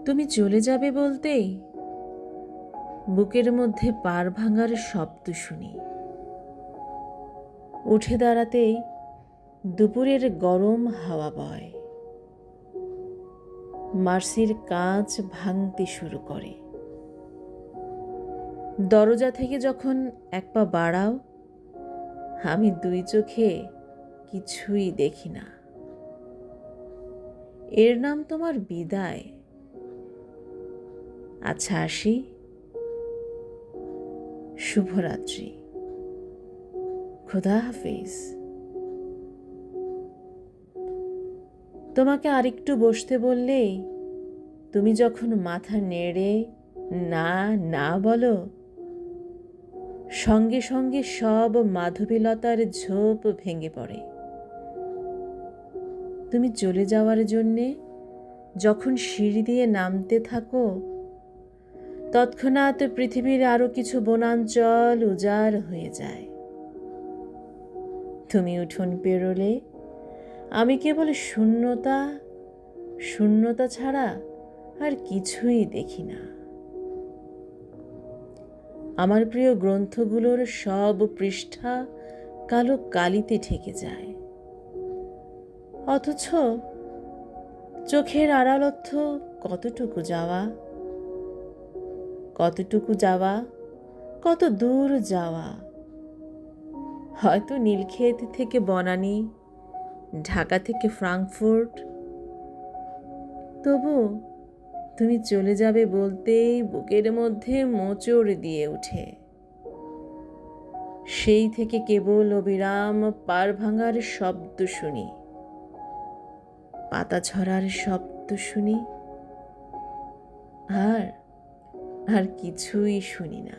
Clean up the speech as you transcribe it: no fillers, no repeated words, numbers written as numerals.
তুমি চলে যাবে বলতেই বুকের মধ্যে পার ভাঙার শব্দ শুনি। উঠে দাঁড়াতেই দুপুরের গরম হাওয়া বয়, মার্সির কাঁচ ভাঙতে শুরু করে। দরজা থেকে যখন এক পা বাড়াও, আমি দুই চোখে কিছুই দেখি না। এর নাম তোমার বিদায়। আচ্ছা, আসি। শুভরাত্রি। খোদা হাফিজ। তোমাকে আরেকটু বসতে বললেই তুমি যখন মাথা নেড়ে না না বলো, সঙ্গে সঙ্গে সব মাধবীলতার ঝোপ ভেঙে পড়ে। তুমি চলে যাওয়ার জন্যে যখন সিঁড়ি দিয়ে নামতে থাকো, তৎক্ষণাৎ পৃথিবীর আরো কিছু বনাঞ্চল উজাড় হয়ে যায়। তুমি উঠোন পেরোলে আমি কেবল শূন্যতা, শূন্যতা ছাড়া আর কিছুই দেখি না। আমার প্রিয় গ্রন্থগুলোর সব পৃষ্ঠা কালো কালিতে ঠেকে যায়, অথচ চোখের আড়ালত্ব কতটুকু যাওয়া, কতটুকু যাওয়া, কত দূর যাওয়া। হয়তো নীলক্ষেত থেকে বনানী, ঢাকা থেকে ফ্রাঙ্কফুর্ট। তবু তুমি চলে যাবে বলতেই বুকের মধ্যে মোচড় দিয়ে ওঠে। সেই থেকে কেবল অবিরাম পার ভাঙার শব্দ শুনি, পাতা ঝরার শব্দ শুনি, আর কিছুই শুনি না।